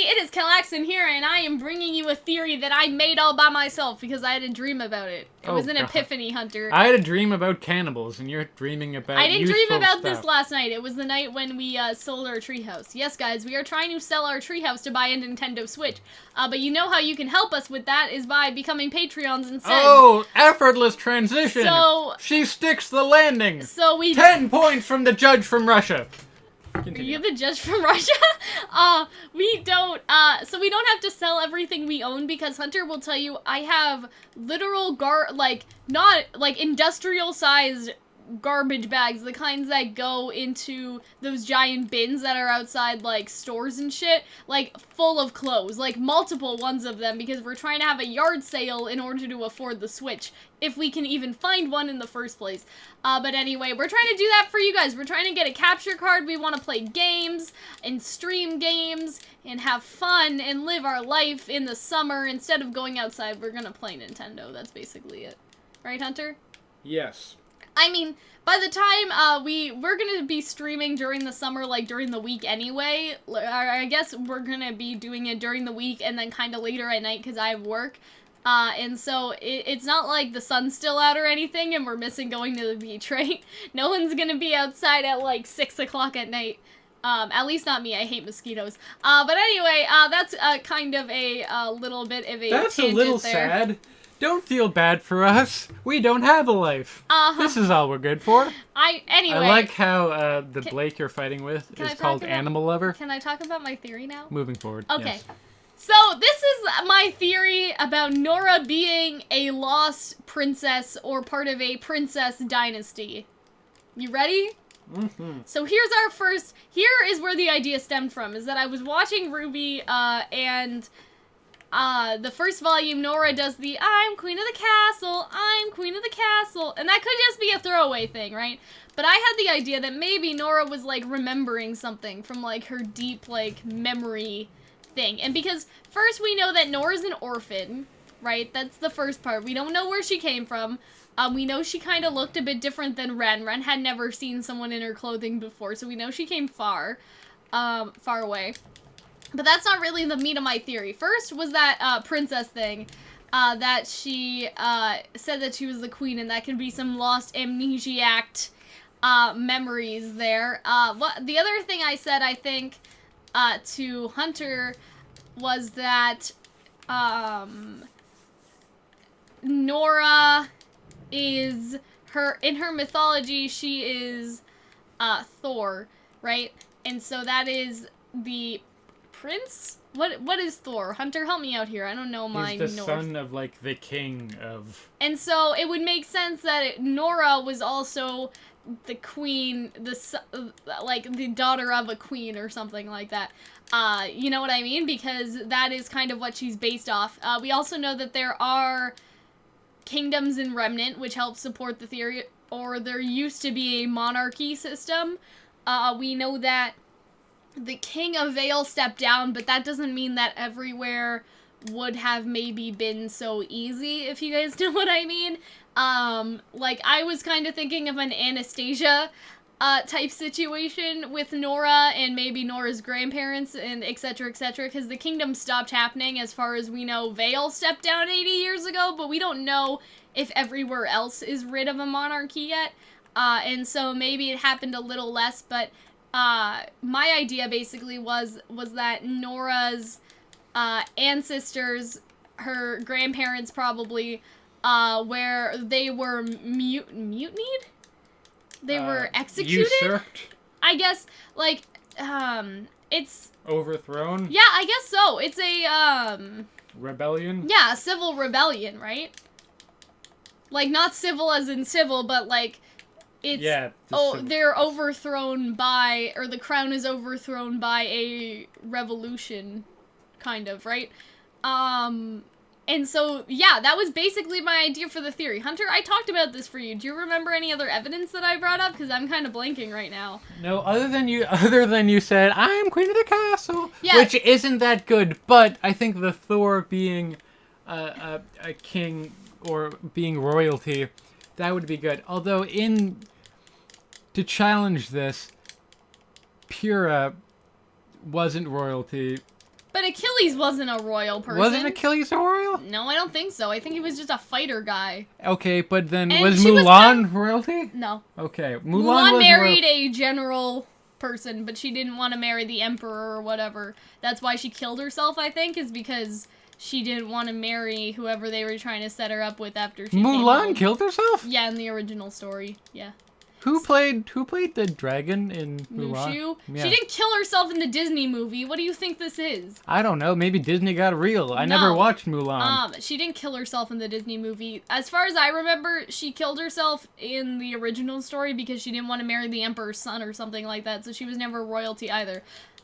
it is Calxiyn here, and I am bringing you a theory that I made all by myself because I had a dream about it. It was an epiphany, Hunter. I had a dream about cannibals, and you're dreaming about I didn't dream about stuff. this last night. It was the night when we sold our treehouse. Yes, guys, we are trying to sell our treehouse to buy a Nintendo Switch. But you know how you can help us with that is by becoming Patreons instead. Oh, effortless transition! So... She sticks the landing! So we... 10 points from the judge from Russia! Continue. Are you the judge from Russia? We don't, so we don't have to sell everything we own because Hunter will tell you I have literal not, like, industrial-sized garbage bags, the kinds that go into those giant bins that are outside, like, stores and shit, like, full of clothes, like, multiple ones of them, because we're trying to have a yard sale in order to afford the Switch, if we can even find one in the first place. But anyway, we're trying to do that for you guys. We're trying to get a capture card. We want to play games and stream games and have fun and live our life in the summer. Instead of going outside, we're gonna play Nintendo. That's basically it. Right, Hunter? Yes. I mean, by the time we're gonna be streaming during the summer, like during the week anyway. I guess we're gonna be doing it during the week and then kind of later at night because I have work. And so it's not like the sun's still out or anything and we're missing going to the beach, right? No one's gonna be outside at like 6 o'clock at night. At least not me. I hate mosquitoes. But anyway, that's kind of a little bit of a That's a tangent little there. sad. Don't feel bad for us. We don't have a life. This is all we're good for. Anyway. I like how the Blake you're fighting with is called Animal Lover. Can I talk about my theory now? Moving forward. Okay. Yes. So, this is my theory about Nora being a lost princess or part of a princess dynasty. You ready? Mm-hmm. So here is where the idea stemmed from, is that I was watching RWBY, and the first volume, Nora does the, I'm queen of the castle, I'm queen of the castle, and that could just be a throwaway thing, right? But I had the idea that maybe Nora was, like, remembering something from, like, her deep, like, memory thing. And because first we know that Nora's an orphan, right? That's the first part. We don't know where she came from. We know she kind of looked a bit different than Ren. Ren had never seen someone in her clothing before, so we know she came far away. But that's not really the meat of my theory. First was that princess thing, that she said that she was the queen, and that could be some lost amnesiac memories there. The other thing I said, I think, to Hunter was that Nora is in her mythology, she is Thor, right? And so that is the prince? What is Thor? Hunter, help me out here. I don't know my He's the son of, like, the king of... And so it would make sense that Nora was also the queen, like, the daughter of a queen or something like that. You know what I mean? Because that is kind of what she's based off. We also know that there are kingdoms in Remnant, which helps support the theory, or there used to be a monarchy system. We know that the king of Vale stepped down, but that doesn't mean that everywhere would have maybe been so easy, if you guys know what I mean. Like, I was kind of thinking of an Anastasia type situation with Nora and maybe Nora's grandparents and etc, because the kingdom stopped happening. As far as we know, Vale stepped down 80 years ago, but we don't know if everywhere else is rid of a monarchy yet. And so maybe it happened a little less, but my idea basically was that Nora's ancestors, her grandparents probably, where they were mutinied? They were executed? Usurped? I guess, like, it's... Overthrown? Yeah, I guess so. It's a, Rebellion? Yeah, a civil rebellion, right? Like, not civil as in civil, but, like, it's... Yeah. They're overthrown by... Or the crown is overthrown by a revolution, kind of, right? And so, yeah, that was basically my idea for the theory. Hunter, I talked about this for you. Do you remember any other evidence that I brought up? Because I'm kind of blanking right now. No, other than you said, I'm queen of the castle, yeah. Which isn't that good, but I think the Thor being a king or being royalty, that would be good. Although, to challenge this, Pyrrha wasn't royalty. But Achilles wasn't a royal person. Wasn't Achilles a royal? No, I don't think so. I think he was just a fighter guy. Okay, but then And was she was Mulan royalty? No. Okay, Mulan was married a general person, but she didn't want to marry the emperor or whatever. That's why she killed herself, I think, is because she didn't want to marry whoever they were trying to set her up with after she Mulan killed herself? Yeah, in the original story. Yeah. Who played the dragon in Mulan? Mushu? Yeah. She didn't kill herself in the Disney movie. What do you think this is? I don't know. Maybe Disney got real. I never watched Mulan. She didn't kill herself in the Disney movie. As far as I remember, she killed herself in the original story because she didn't want to marry the emperor's son or something like that. So she was never royalty either.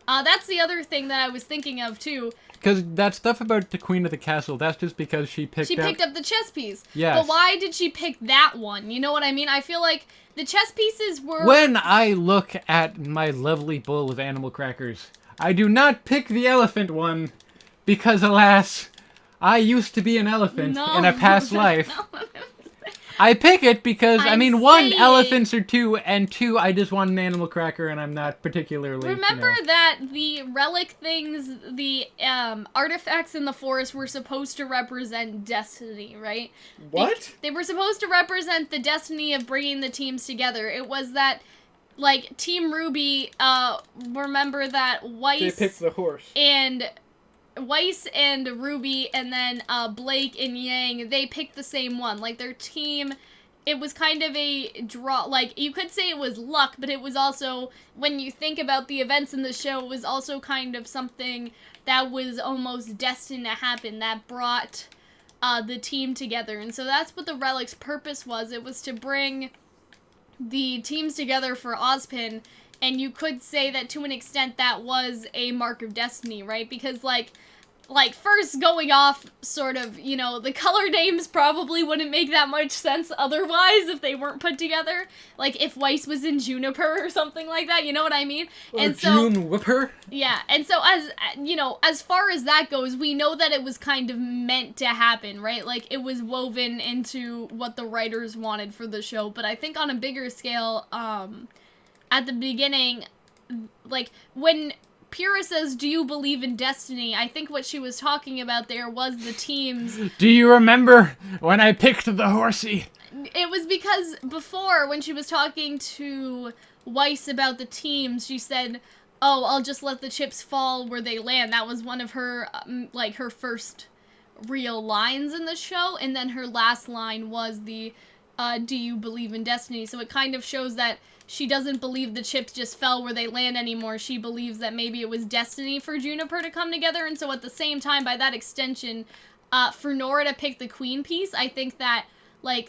That's the other thing that I was thinking of too. Because that stuff about the Queen of the Castle, that's just because she picked up the chess piece. Yes. But why did she pick that one? You know what I mean? I feel like the chess pieces were... When I look at my lovely bowl of animal crackers, I do not pick the elephant one because, alas, I used to be an elephant in a past life. I pick it because, one, elephants are two, and two, I just want an animal cracker, and I'm not particularly, Remember that the relic things, the artifacts in the forest were supposed to represent destiny, right? What? They were supposed to represent the destiny of bringing the teams together. It was that, like, Team RWBY, remember that Weiss... They picked the horse. And... Weiss and RWBY and then Blake and Yang, they picked the same one. Like, their team, it was kind of a draw. Like, you could say it was luck, but it was also, when you think about the events in the show, it was also kind of something that was almost destined to happen, that brought the team together. And so that's what the Relic's purpose was. It was to bring the teams together for Ozpin. And you could say that to an extent that was a mark of destiny, right? Because, like first going off sort of, the color names probably wouldn't make that much sense otherwise if they weren't put together. Like, if Weiss was in Juniper or something like that, you know what I mean? Or June Whipper? Yeah, and so as far as that goes, we know that it was kind of meant to happen, right? Like, it was woven into what the writers wanted for the show. But I think on a bigger scale, at the beginning, like, when Pyrrha says, "Do you believe in destiny?" I think what she was talking about there was the teams. Do you remember when I picked the horsey? It was because before, when she was talking to Weiss about the teams, she said, "Oh, I'll just let the chips fall where they land." That was one of her, her first real lines in the show. And then her last line was the, "Do you believe in destiny?" So it kind of shows that she doesn't believe the chips just fell where they land anymore. She believes that maybe it was destiny for Juniper to come together. And so at the same time, by that extension, for Nora to pick the queen piece, I think that,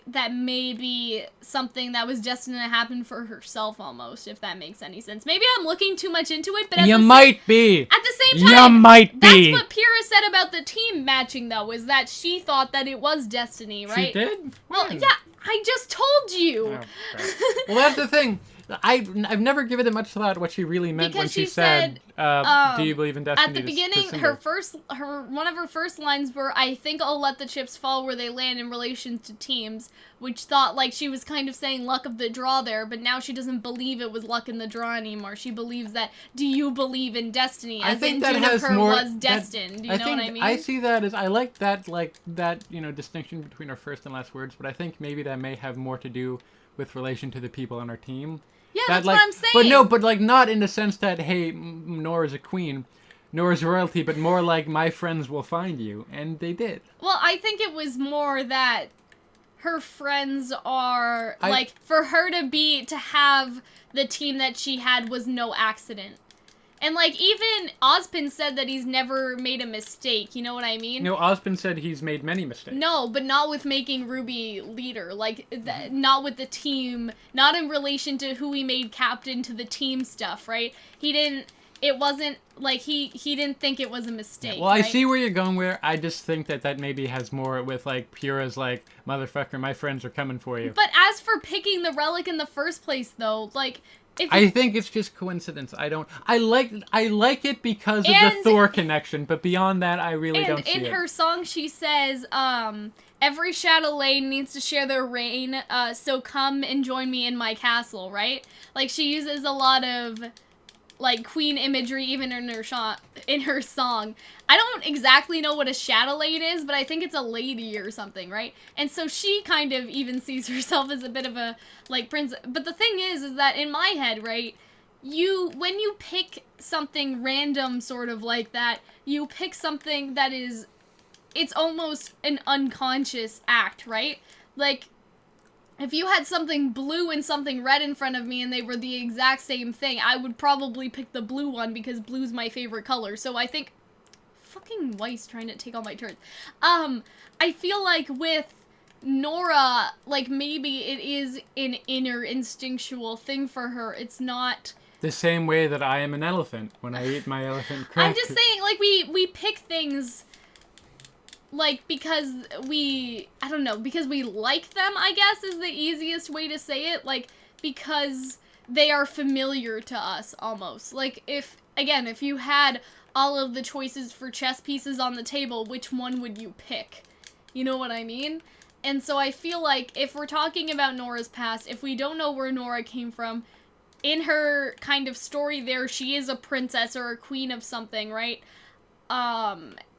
that may be something that was destined to happen for herself almost, if that makes any sense. Maybe I'm looking too much into it, but at the same time, you might be. That's what Pyrrha said about the team matching, though, is that she thought that it was destiny, right? She did? Well, yeah, I just told you. Oh, okay. Well, that's the thing. I've never given it much thought what she really meant when she said, "Do you believe in destiny?" At the beginning, one of her first lines were, "I think I'll let the chips fall where they land in relation to teams," which thought like she was kind of saying luck of the draw there, but now she doesn't believe it was luck in the draw anymore. She believes that, "Do you believe in destiny?" As in Juniper was destined. You know what I mean? I see that as, I like that distinction between our first and last words, but I think maybe that may have more to do with relation to the people on our team. Yeah, that's what I'm saying. But not in the sense that, hey, Nora's a queen, Nora's royalty, but more like, my friends will find you, and they did. Well, I think it was more that her friends are, for her to have the team that she had was no accident. And, even Ozpin said that he's never made a mistake, you know what I mean? No, Ozpin said he's made many mistakes. No, but not with making RWBY leader, not with the team, not in relation to who he made captain to the team stuff, right? He didn't think it was a mistake, yeah, well, right? I see where you're going with. I just think that maybe has more with, Pyrrha's, motherfucker, my friends are coming for you. But as for picking the relic in the first place, though, I think it's just coincidence. I like it because of the Thor connection, but beyond that, I really don't see it. And in her song, she says, "Every shadow lane needs to share their reign, so come and join me in my castle," right? She uses a lot of, like queen imagery even in her song. I don't exactly know what a chatelaine is, but I think it's a lady or something, right? And so she kind of even sees herself as a bit of a like prince. But the thing is that in my head, right, when you pick something random sort of like that, you pick something that is, it's almost an unconscious act, right? Like, if you had something blue and something red in front of me and they were the exact same thing, I would probably pick the blue one because blue's my favorite color. So I think... Fucking Weiss trying to take all my turns. I feel like with Nora, like, maybe it is an inner instinctual thing for her. It's not... The same way that I am an elephant when I eat my elephant crackers. I'm just saying, like, we pick things... Like, because I don't know, because we like them, I guess, is the easiest way to say it. Like, because they are familiar to us, almost. Like, if you had all of the choices for chess pieces on the table, which one would you pick? You know what I mean? And so I feel like, if we're talking about Nora's past, if we don't know where Nora came from, in her kind of story there, she is a princess or a queen of something, right?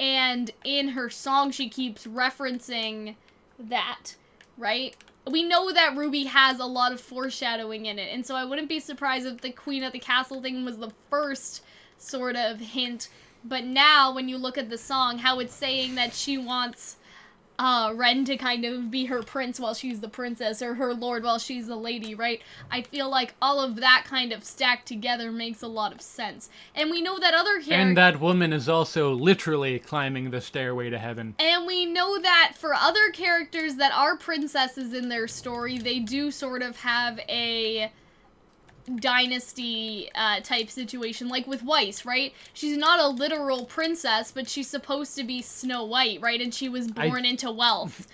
And in her song, she keeps referencing that, right? We know that RWBY has a lot of foreshadowing in it, and so I wouldn't be surprised if the Queen at the Castle thing was the first sort of hint. But now, when you look at the song, how it's saying that she wants Ren to kind of be her prince while she's the princess, or her lord while she's the lady, right? I feel like all of that kind of stacked together makes a lot of sense. And we know that other characters... And that woman is also literally climbing the stairway to heaven. And we know that for other characters that are princesses in their story, they do sort of have a dynasty type situation, like with Weiss, right? She's not a literal princess, but she's supposed to be Snow White, right? And she was born into wealth.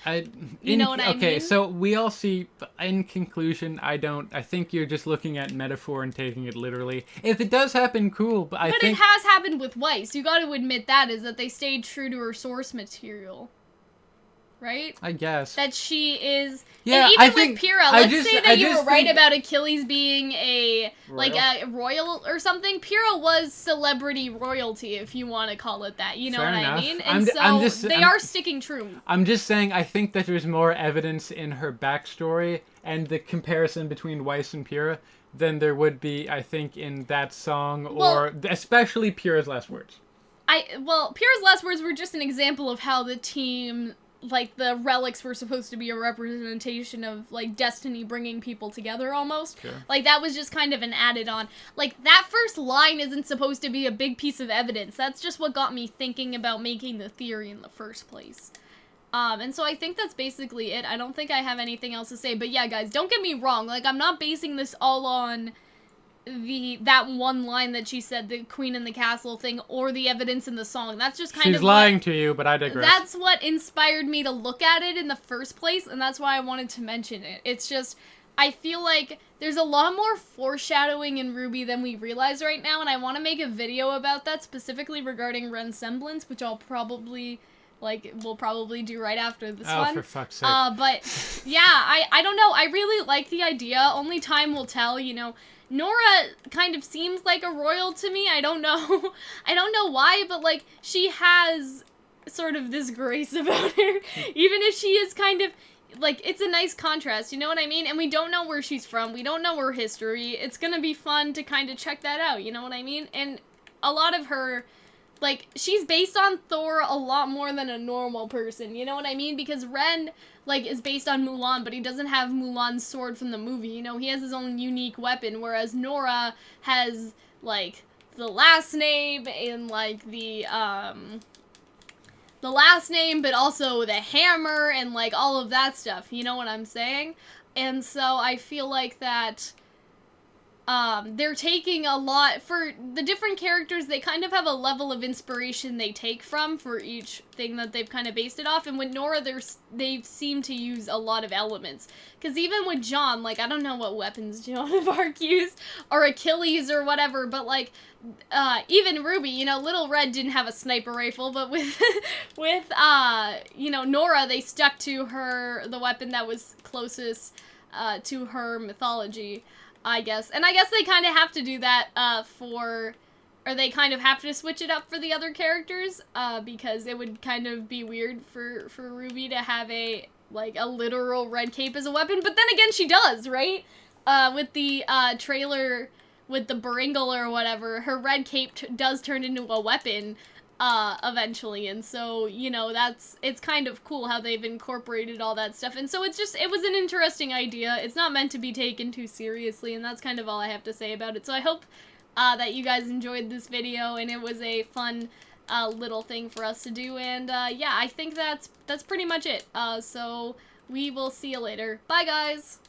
You know what I mean? Okay, so we all see, in conclusion, I think you're just looking at metaphor and taking it literally. If it does happen, cool, but I think... But it has happened with Weiss. You gotta admit that, is that they stayed true to her source material. Right? I guess. That she is... Yeah, and even with Pyrrha, let's say that you were right about Achilles being a royal or something. Pyrrha was celebrity royalty, if you want to call it that. You know Fair what enough. I mean? And they are sticking true. I'm just saying, I think that there's more evidence in her backstory and the comparison between Weiss and Pyrrha than there would be, I think, in that song, or especially Pyrrha's last words. Pyrrha's last words were just an example of how the team... Like, the relics were supposed to be a representation of, like, destiny bringing people together, almost. Sure. Like, that was just kind of an added on. Like, that first line isn't supposed to be a big piece of evidence. That's just what got me thinking about making the theory in the first place. And so I think that's basically it. I don't think I have anything else to say. But yeah, guys, don't get me wrong. Like, I'm not basing this all on... that one line that she said, the Queen in the Castle thing, or the evidence in the song. That's just kind of... She's lying to you, but I digress. That's what inspired me to look at it in the first place, and that's why I wanted to mention it. It's just, I feel like there's a lot more foreshadowing in RWBY than we realize right now, and I want to make a video about that, specifically regarding Ren's semblance, which I'll probably... we'll probably do right after this one. Oh, for fuck's sake. But, yeah, I don't know. I really like the idea. Only time will tell, you know. Nora kind of seems like a royal to me. I don't know. I don't know why, but, like, she has sort of this grace about her. Even if she is kind of, like, it's a nice contrast, you know what I mean? And we don't know where she's from. We don't know her history. It's gonna be fun to kind of check that out, you know what I mean? And a lot of her... Like, she's based on Thor a lot more than a normal person, you know what I mean? Because Ren, like, is based on Mulan, but he doesn't have Mulan's sword from the movie, you know? He has his own unique weapon, whereas Nora has, like, the last name and, like, the last name, but also the hammer and, like, all of that stuff, you know what I'm saying? And so I feel like that... they're taking a lot, for the different characters, they kind of have a level of inspiration they take from for each thing that they've kind of based it off, and with Nora, they seem to use a lot of elements. Because even with John, like, I don't know what weapons Joan of Arc used, or Achilles or whatever, but, like, even RWBY, you know, Little Red didn't have a sniper rifle, but with, you know, Nora, they stuck to the weapon that was closest, to her mythology. I guess. And I guess they kind of have to do that, or they kind of have to switch it up for the other characters, because it would kind of be weird for RWBY to have a literal red cape as a weapon, but then again, she does, right? With the, trailer with the Baringle or whatever, her red cape does turn into a weapon, eventually, and so, you know, it's kind of cool how they've incorporated all that stuff, and so it was an interesting idea. It's not meant to be taken too seriously, and that's kind of all I have to say about it. So I hope, that you guys enjoyed this video, and it was a fun, little thing for us to do, and, yeah, I think that's pretty much it. So we will see you later. Bye, guys!